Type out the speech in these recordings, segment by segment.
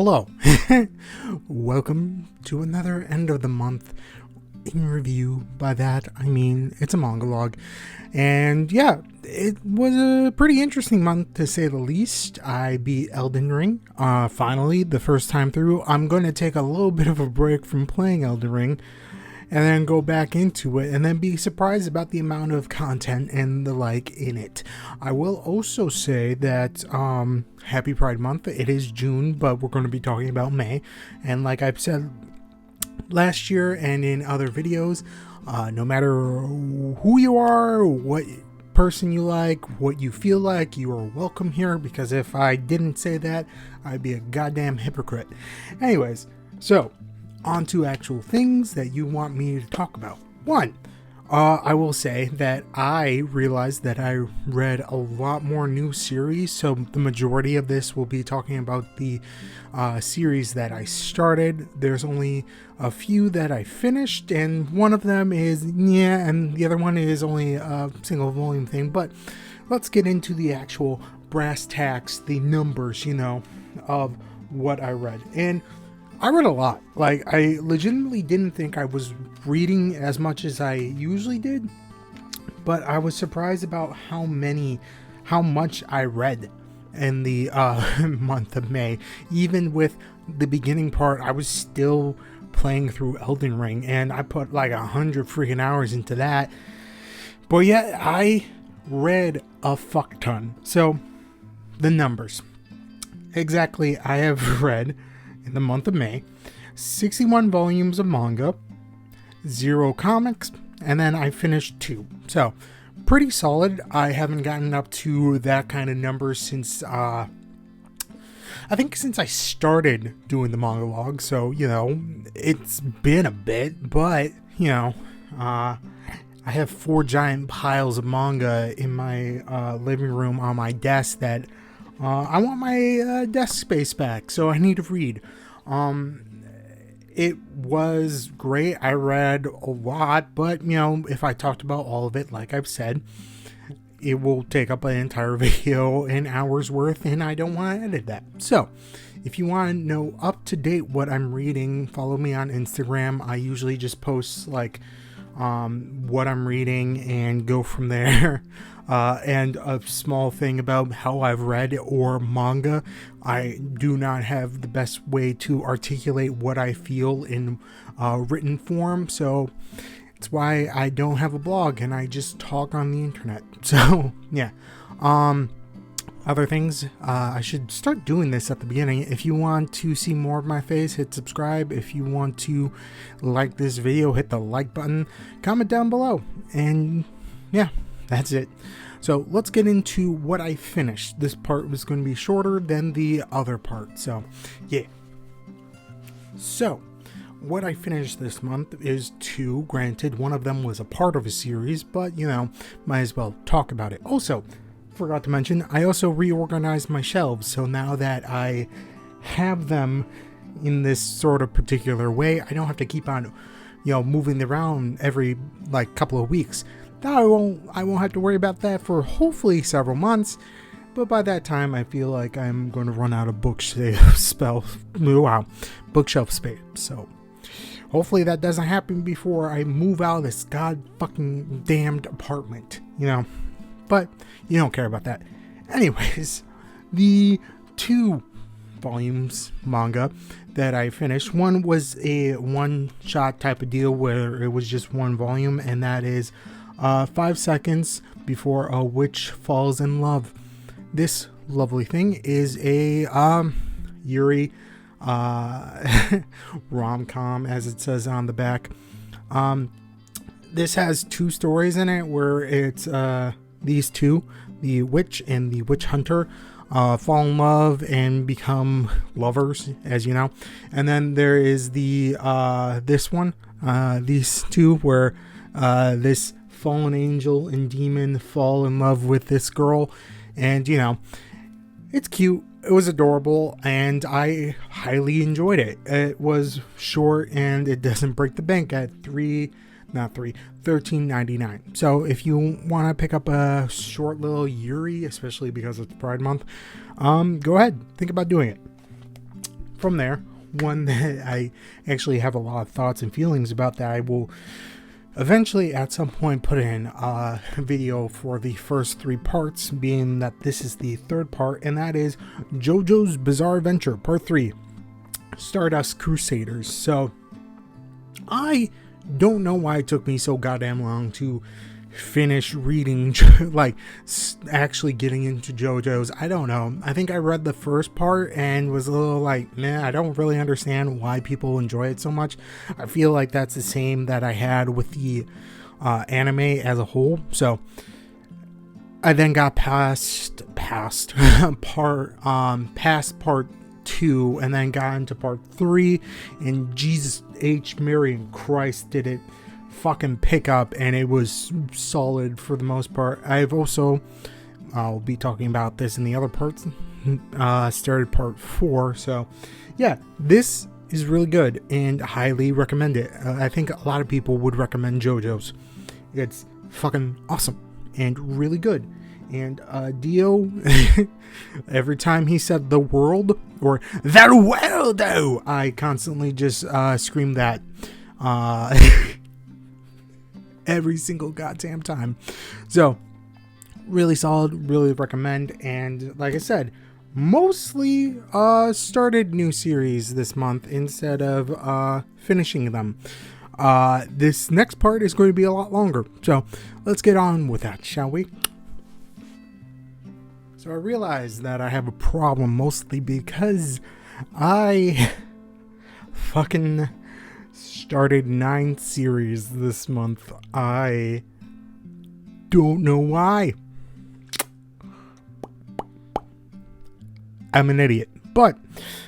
Hello, welcome to another end of the month in review. By that I mean it's a manga log, and yeah, it was a pretty interesting month to say the least. I beat Elden Ring, finally, the first time through. I'm going to take a little bit of a break from playing Elden Ring and then go back into it and then be surprised about the amount of content and the like in it. I will also say that happy Pride Month. It is June, but we're going to be talking about May, and like I've said last year and in other videos, no matter who you are, what person you like, what you feel like, you are welcome here, because if I didn't say that, I'd be a goddamn hypocrite. Anyways, so on to actual things that you want me to talk about. One, I will say that I realized that I read a lot more new series, so the majority of this will be talking about the series that I started. There's only a few that I finished, and one of them is and the other one is only a single volume thing. But let's get into the actual brass tacks, the numbers, of what I read. And I read a lot. Like, I legitimately didn't think I was reading as much as I usually did, but I was surprised about how much I read in the month of May. Even with the beginning part, I was still playing through Elden Ring, and I put like 100 freaking hours into that. But yet, I read a fuck ton. So, the numbers. Exactly, I have read, in the month of May, 61 volumes of manga, 0 comics, and then I finished 2. So, pretty solid. I haven't gotten up to that kind of number since, I think since I started doing the manga log. So, it's been a bit, but, I have 4 giant piles of manga in my living room on my desk that I want my desk space back, so I need to read. It was great. I read a lot, but, if I talked about all of it, like I've said, it will take up an entire video, an hour's worth, and I don't want to edit that. So, if you want to know up to date what I'm reading, follow me on Instagram. I usually just post, like, what I'm reading and go from there. And a small thing about how I've read or manga. I do not have the best way to articulate what I feel in written form, so it's why I don't have a blog and I just talk on the internet. So yeah. Other things, I should start doing this at the beginning. If you want to see more of my face, hit subscribe. If you want to like this video, hit the like button, comment down below, and yeah, that's it. So let's get into what I finished. This part was going to be shorter than the other part, so yeah. So what I finished this month is 2. Granted, one of them was a part of a series, but might as well talk about it. Also, forgot to mention, I also reorganized my shelves, so now that I have them in this sort of particular way, I don't have to keep on moving around every couple of weeks. I won't have to worry about that for hopefully several months, but by that time I feel like I'm going to run out of bookshelf space. So hopefully that doesn't happen before I move out of this god fucking damned apartment, but you don't care about that. Anyways, the 2 volumes manga that I finished, one was a one-shot type of deal where it was just 1 volume, and that is 5 seconds before a witch falls in love. This lovely thing is a Yuri rom-com, as it says on the back. This has 2 stories in it where it's these two, the witch and the witch hunter, fall in love and become lovers, as you know. And then there is the this one, these 2, where this fallen angel and demon fall in love with this girl, and it's cute. It was adorable, and I highly enjoyed it. It was short, and it doesn't break the bank at $13.99. So if you want to pick up a short little Yuri, especially because it's Pride Month, go ahead, think about doing it. from there, one that I actually have a lot of thoughts and feelings about that I will eventually at some point put in a video for the first 3 parts, being that this is the 3rd part, and that is JoJo's Bizarre Adventure Part 3, Stardust Crusaders. So I don't know why it took me so goddamn long to finish reading, like actually getting into JoJo's. I don't know. I think I read the first part and was a little like, man, I don't really understand why people enjoy it so much. I feel like that's the same that I had with the anime as a whole. So I then got past part 2 and then got into part 3, and Jesus H. Mary and Christ did it fucking pick up, and it was solid for the most part. I'll be talking about this in the other parts, started part 4, so yeah, this is really good and highly recommend it. I think a lot of people would recommend JoJo's. It's fucking awesome and really good. And Dio, every time he said the world or the world, I constantly just scream that every single goddamn time. So really solid, really recommend. And like I said, mostly started new series this month instead of finishing them. This next part is going to be a lot longer, so let's get on with that, shall we? So I realized that I have a problem mostly because I fucking started 9 series this month. I don't know why. I'm an idiot. But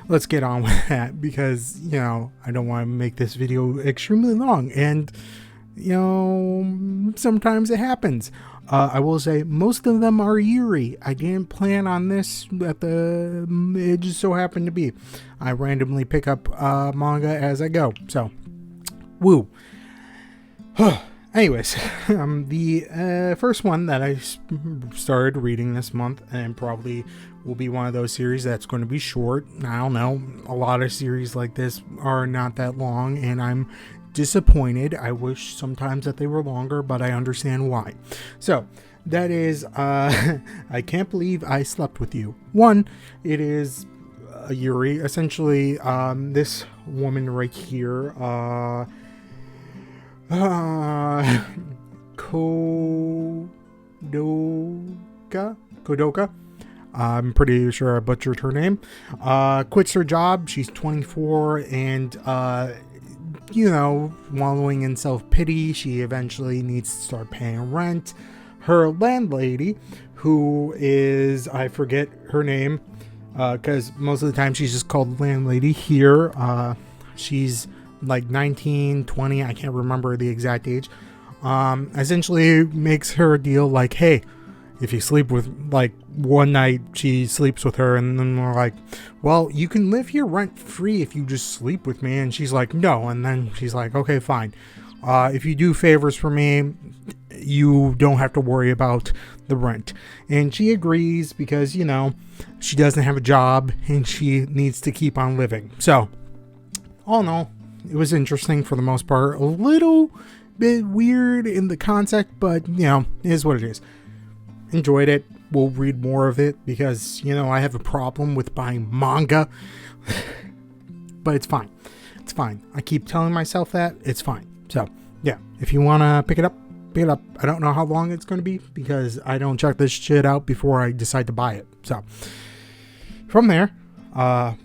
let's get on with that because, you know, I don't want to make this video extremely long. And, you know, sometimes it happens. I will say most of them are Yuri. I didn't plan on this it just so happened to be. I randomly pick up manga as I go. So, woo. Anyways, the first one that I started reading this month, and probably will be one of those series that's going to be short. I don't know. A lot of series like this are not that long, and I'm disappointed. I wish sometimes that they were longer, but I understand why. So that is I Can't Believe I Slept With You. One, it is Yuri, essentially this woman right here, Kodoka, I'm pretty sure I butchered her name, quits her job. She's 24 and you know, wallowing in self-pity. She eventually needs to start paying rent. Her landlady, who is, I forget her name, because most of the time she's just called landlady here. She's like 19, 20, I can't remember the exact age. Essentially makes her a deal like, hey, if you sleep with, like, one night she sleeps with her, and then we're like, well, you can live here rent free if you just sleep with me. And she's like, no. And then she's like, okay, fine. If you do favors for me, you don't have to worry about the rent. And she agrees because, you know, she doesn't have a job and she needs to keep on living. So, all in all, it was interesting for the most part. A little bit weird in the concept, but, you know, it is what it is. Enjoyed it. We'll read more of it because, you know, I have a problem with buying manga. But it's fine. It's fine. I keep telling myself that. It's fine. So, yeah. If you want to pick it up, pick it up. I don't know how long it's going to be because I don't check this shit out before I decide to buy it. So, from there,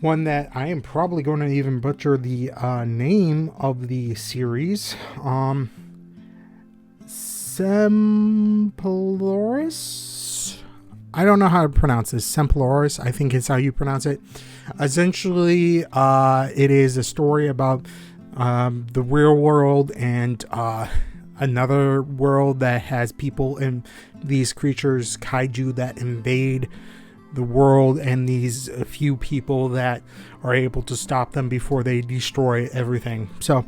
one that I am probably going to even butcher the name of the series. Sempolaris? I don't know how to pronounce this. Sempolaris, I think is how you pronounce it. Essentially, it is a story about the real world and another world that has people and these creatures, kaiju, that invade the world, and these few people that are able to stop them before they destroy everything. So,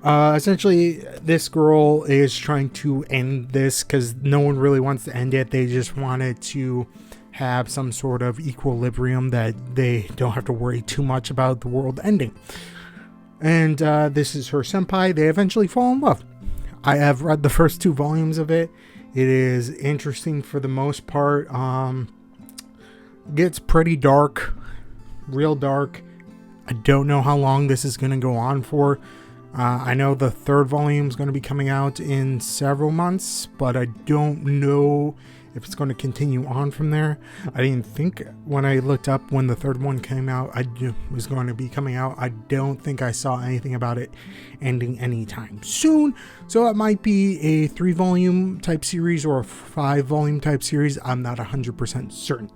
essentially, this girl is trying to end this because no one really wants to end it. They just wanted to have some sort of equilibrium that they don't have to worry too much about the world ending. And this is her senpai. They eventually fall in love. I have read the first 2 volumes of it. It is interesting for the most part. Gets pretty dark, real dark. I don't know how long this is going to go on for. I know the 3rd volume is going to be coming out in several months, but I don't know if it's going to continue on from there. I didn't think when I looked up when the 3rd one came out, was going to be coming out. I don't think I saw anything about it ending anytime soon. So it might be a 3-volume type series or a 5-volume type series. I'm not 100% certain.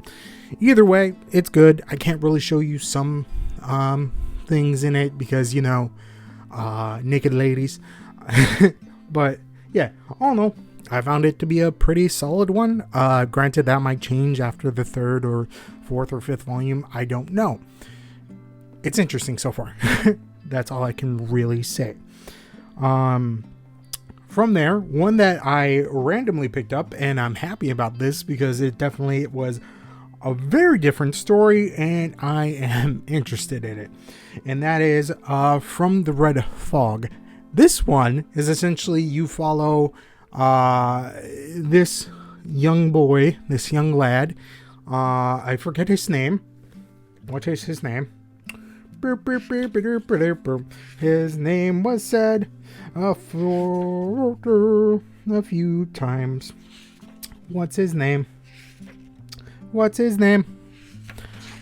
Either way, it's good. I can't really show you some things in it because, you know, naked ladies. But yeah, all in all, I found it to be a pretty solid one. Granted, that might change after the 3rd or 4th or 5th volume. I don't know. It's interesting so far. That's all I can really say. From there, one that I randomly picked up, and I'm happy about this because it definitely was a very different story, and I am interested in it. And that is From the Red Fog. This one is essentially you follow this young boy, this young lad. I forget his name. What is his name? His name was said a few times. What's his name? What's his name?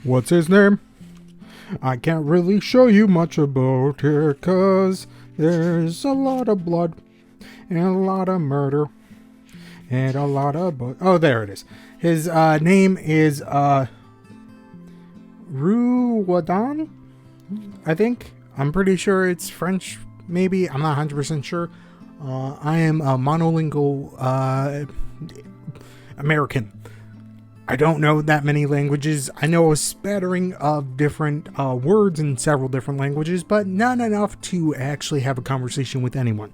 What's his name? I can't really show you much about it, cause there's a lot of blood and a lot of murder and a lot of oh, there it is. His name is Ruwadan, I think. I'm pretty sure it's French, maybe. I'm not 100% sure. I am a monolingual American. I don't know that many languages. I know a spattering of different words in several different languages, but not enough to actually have a conversation with anyone.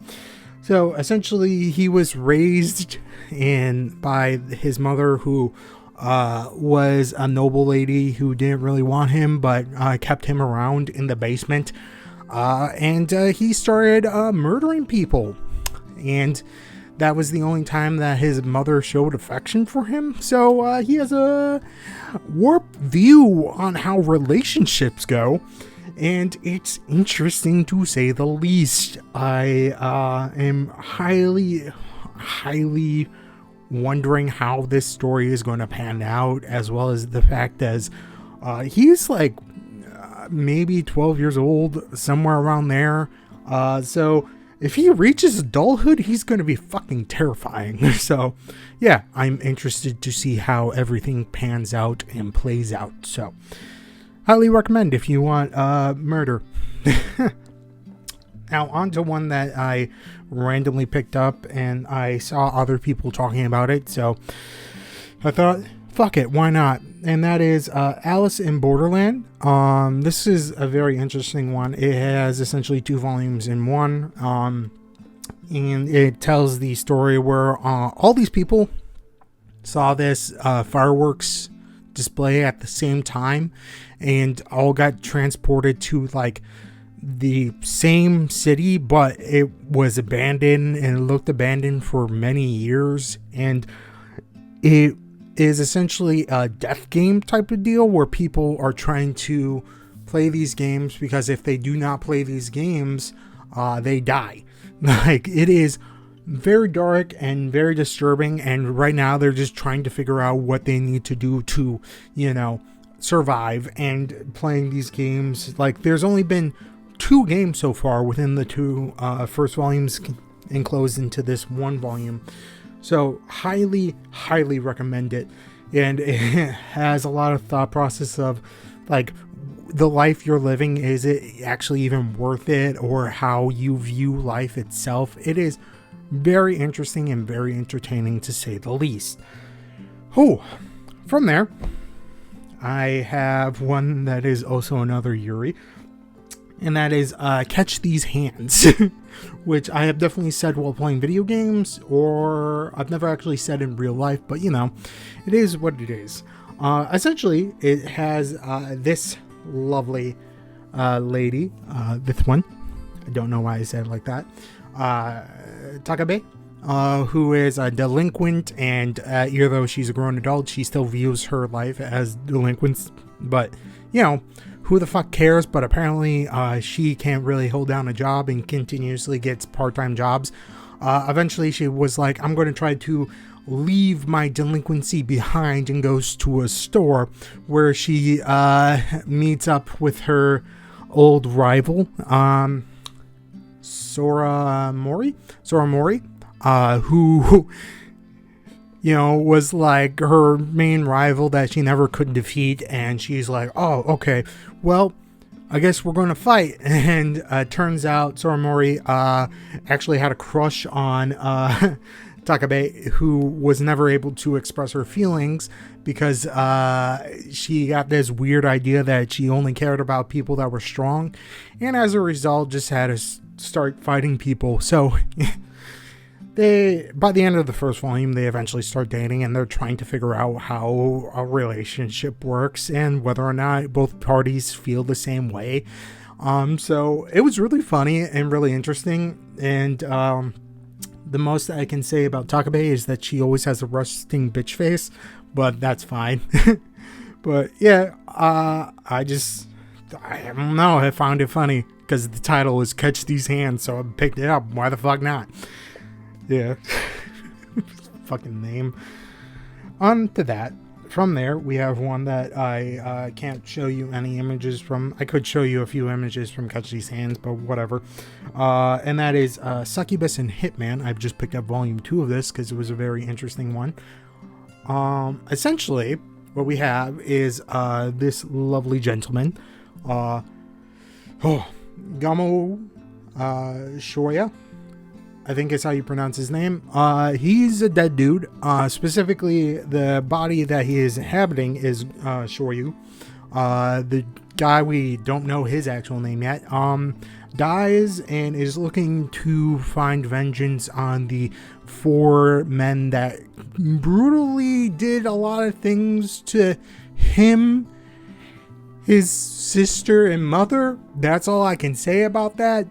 So essentially, he was raised by his mother, who was a noble lady who didn't really want him, but kept him around in the basement. And he started murdering people. And that was the only time that his mother showed affection for him. So he has a warped view on how relationships go. And it's interesting to say the least. I am highly wondering how this story is going to pan out, as well as the fact as he's like maybe 12 years old, somewhere around there. So if he reaches adulthood, he's going to be fucking terrifying. So yeah, I'm interested to see how everything pans out and plays out. So highly recommend if you want murder. Now on to one that I randomly picked up, and I saw other people talking about it, so I thought, fuck it, why not? And that is Alice in Borderland. This is a very interesting one. It has essentially 2 volumes in one, and it tells the story where all these people saw this fireworks display at the same time, and all got transported to like the same city, but it was abandoned, and it looked abandoned for many years. And it is essentially a death game type of deal where people are trying to play these games, because if they do not play these games, they die. Like, it is very dark and very disturbing, and right now they're just trying to figure out what they need to do to, you know, survive. And playing these games, like, there's only been 2 games so far within the 2 first volumes enclosed into this 1 volume. So highly recommend it. And it has a lot of thought process of like, the life you're living, is it actually even worth it, or how you view life itself. It is very interesting and very entertaining, to say the least. From there, I have one that is also another Yuri, and that is Catch These Hands, which I have definitely said while playing video games, or I've never actually said in real life, but you know, it is what it is. Essentially, it has this lovely lady, this one. I don't know why I said it like that. Takabe, who is a delinquent, and even though she's a grown adult, she still views her life as delinquents. But, you know, who the fuck cares? But apparently she can't really hold down a job and continuously gets part-time jobs. Eventually she was like, I'm going to try to leave my delinquency behind, and goes to a store where she meets up with her old rival, Sora Mori, who, you know, was like her main rival that she never could defeat. And she's like, oh, okay, well, I guess we're going to fight. And turns out Sora Mori actually had a crush on Takabe, who was never able to express her feelings because she got this weird idea that she only cared about people that were strong, and as a result just had to start fighting people. So by the end of the first volume, they eventually start dating, and they're trying to figure out how a relationship works and whether or not both parties feel the same way. So it was really funny and really interesting. And the most I can say about Takabe is that she always has a resting bitch face, but that's fine. But yeah, I don't know, I found it funny because the title is Catch These Hands, so I picked it up. Why the fuck not? Yeah. Fucking name. On to that. From there, we have one that I can't show you any images from. I could show you a few images from Catch These Hands, but whatever. And that is Succubus and Hitman. I've just picked up volume 2 of this because it was a very interesting one. Essentially, what we have is this lovely gentleman, Gamo Shoya, I think is how you pronounce his name. He's a dead dude. Specifically, the body that he is inhabiting is Shoryu. The guy, we don't know his actual name yet, dies and is looking to find vengeance on the 4 men that brutally did a lot of things to him, his sister, and mother. That's all I can say about that.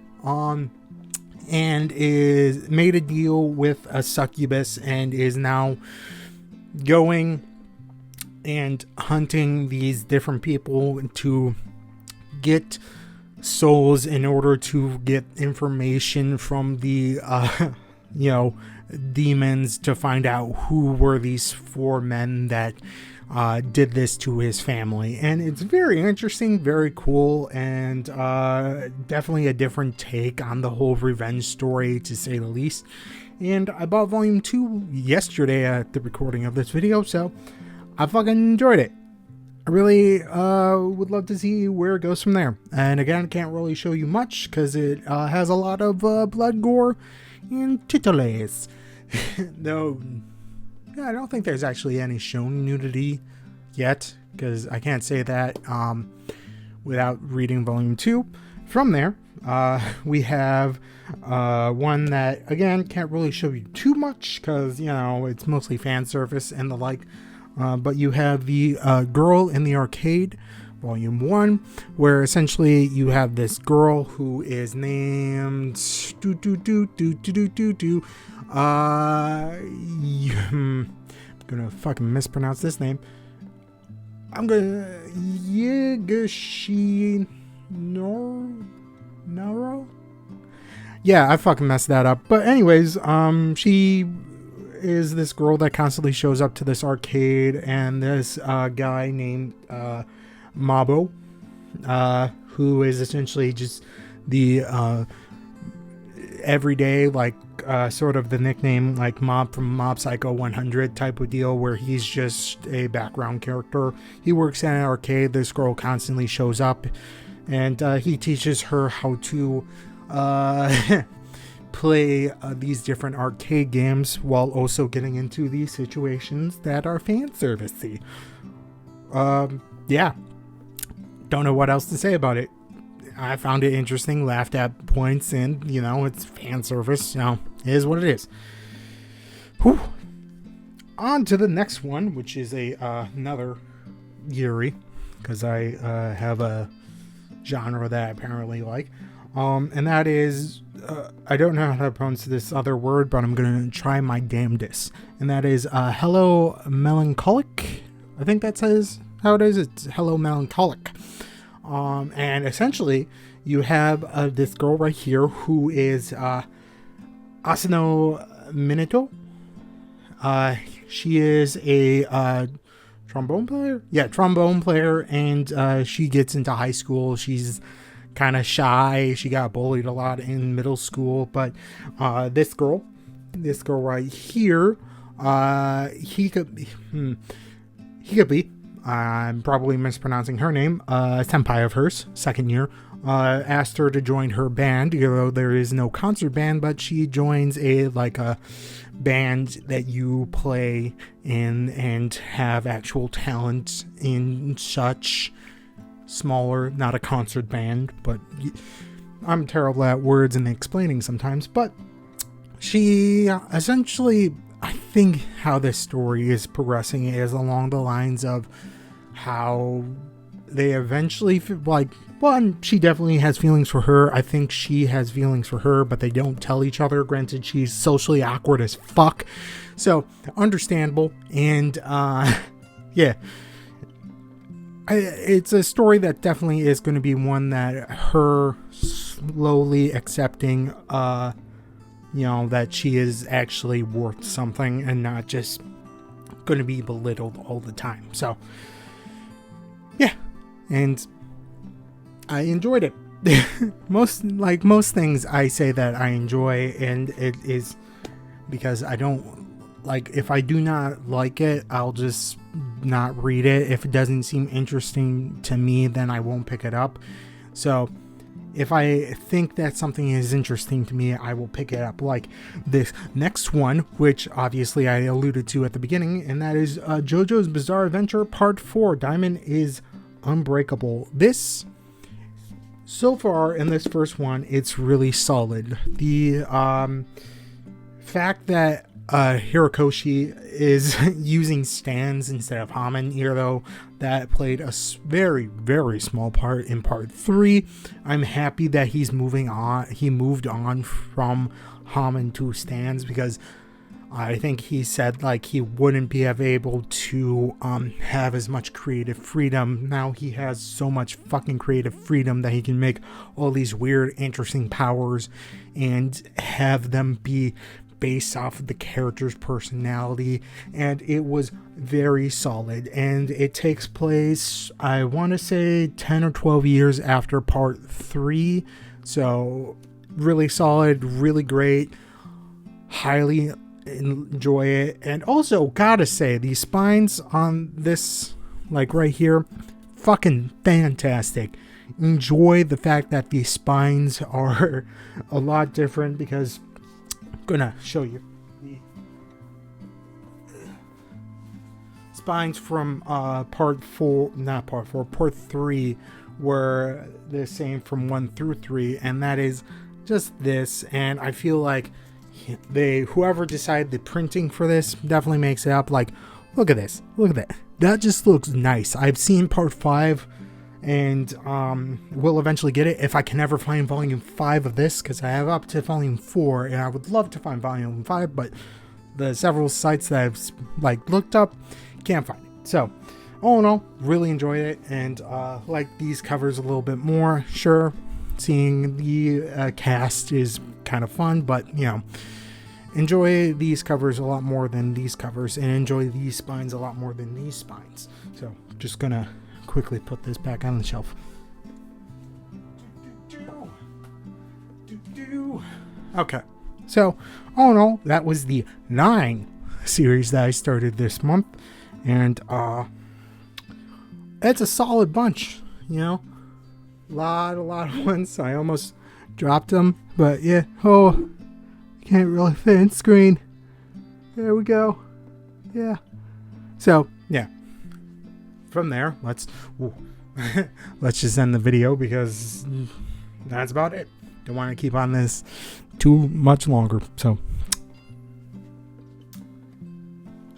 And is made a deal with a succubus and is now going and hunting these different people to get souls in order to get information from the demons to find out who were these 4 men that did this to his family. And it's very interesting, very cool, and definitely a different take on the whole revenge story, to say the least. And I bought volume 2 yesterday at the recording of this video, so I fucking enjoyed it. I really would love to see where it goes from there. And again, I can't really show you much because it has a lot of blood, gore, and titillates. Though I don't think there's actually any shown nudity yet, because I can't say that without reading volume 2. From there, we have one that, again, can't really show you too much because, you know, it's mostly fan service and the like. But you have the Girl in the Arcade, volume 1, where essentially you have this girl who is named I'm gonna fucking mispronounce this name. I'm gonna Yagashi Noro. Yeah, I fucking messed that up. But anyways, she is this girl that constantly shows up to this arcade, and this guy named Mabo, who is essentially just the everyday, like, sort of the nickname like Mob from Mob Psycho 100 type of deal, where he's just a background character. He works at an arcade. This girl constantly shows up, and he teaches her how to play these different arcade games while also getting into these situations that are fan servicey. Yeah, don't know what else to say about it. I found it interesting, laughed at points, and, you know, it's fan service, you know, it is what it is. Whew. On to the next one, which is another Yuri, because I have a genre that I apparently like. And that is, I don't know how to pronounce this other word, but I'm going to try my damnedest. And that is Hello Melancholic. I think that says how it is. It's Hello Melancholic. And essentially, you have this girl right here who is Asano Minato. She is a trombone player? Yeah, trombone player, and she gets into high school. She's kind of shy. She got bullied a lot in middle school, but this girl right here, he could be, I'm probably mispronouncing her name, a senpai of hers, second year, asked her to join her band, even though there is no concert band, but she joins a band that you play in and have actual talent in such. Smaller, not a concert band, but I'm terrible at words and explaining sometimes. But she essentially, I think how this story is progressing is along the lines of how they eventually, one, she definitely has feelings for her. I think she has feelings for her, but they don't tell each other. Granted, she's socially awkward as fuck, so understandable. And yeah. It's a story that definitely is going to be one that her slowly accepting, that she is actually worth something and not just going to be belittled all the time. So, yeah, and I enjoyed it. most things I say that I enjoy, and it is because I don't. If I do not like it, I'll just not read it. If it doesn't seem interesting to me, then I won't pick it up. So if I think that something is interesting to me, I will pick it up. Like this next one, which obviously I alluded to at the beginning, and that is JoJo's Bizarre Adventure Part 4, Diamond is Unbreakable. This, so far in this first one, it's really solid. The fact that Hirokoshi is using stands instead of Hamen, even though that played a very, very small part in part 3. I'm happy that he's moving on. He moved on from Hamen to stands, because I think he said he wouldn't be able to have as much creative freedom. Now he has so much fucking creative freedom that he can make all these weird, interesting powers and have them be based off of the character's personality, and it was very solid. And it takes place, I want to say, 10 or 12 years after part 3, so really solid, really great, highly enjoy it. And also gotta say, the spines on this, right here, fucking fantastic. Enjoy the fact that the spines are a lot different, because gonna show you the spines from part 3 were the same from 1 through 3, and that is just this. And I feel like whoever decided the printing for this definitely makes it up. Look at this, look at that just looks nice. I've seen part 5, and we'll eventually get it if I can ever find volume 5 of this, because I have up to volume 4, and I would love to find volume 5, but the several sites that I've looked up, can't find it. So all in all, really enjoyed it, and like these covers a little bit more. Sure, seeing the cast is kind of fun, but enjoy these covers a lot more than these covers, and enjoy these spines a lot more than these spines. So just gonna quickly put this back on the shelf. Okay, so all in all, that was the 9 series that I started this month, and it's a solid bunch, a lot of ones. I almost dropped them, but yeah, can't really fit in screen. There we go. Yeah, so yeah, from there, let's just end the video, because that's about it. Don't want to keep on this too much longer. So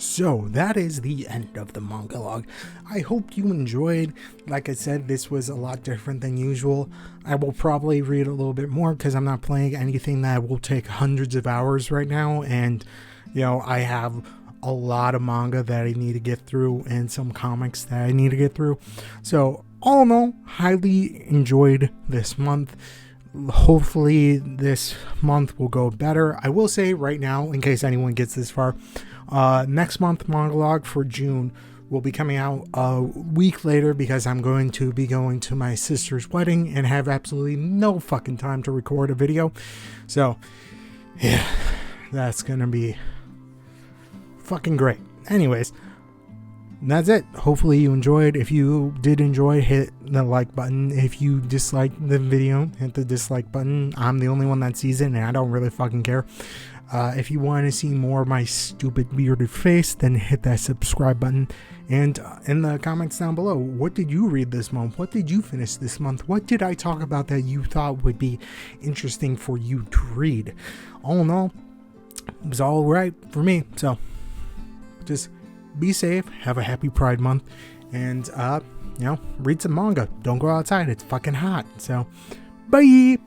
So that is the end of the manga log. I hope you enjoyed. Like I said, this was a lot different than usual. I will probably read a little bit more because I'm not playing anything that will take hundreds of hours right now. And, I have a lot of manga that I need to get through and some comics that I need to get through. So all in all, highly enjoyed this month. Hopefully this month will go better. I will say right now, in case anyone gets this far, next month Manga Log for June will be coming out a week later because I'm going to be going to my sister's wedding and have absolutely no fucking time to record a video. So yeah, that's gonna be fucking great. Anyways, that's it. Hopefully you enjoyed. If you did enjoy, hit the like button. If you disliked the video, hit the dislike button. I'm the only one that sees it and I don't really fucking care. If you want to see more of my stupid bearded face, then hit that subscribe button. And in the comments down below, what did you read this month? What did you finish this month? What did I talk about that you thought would be interesting for you to read? All in all, it was all right for me. So just be safe, have a happy Pride Month, and read some manga. Don't go outside, it's fucking hot. So bye.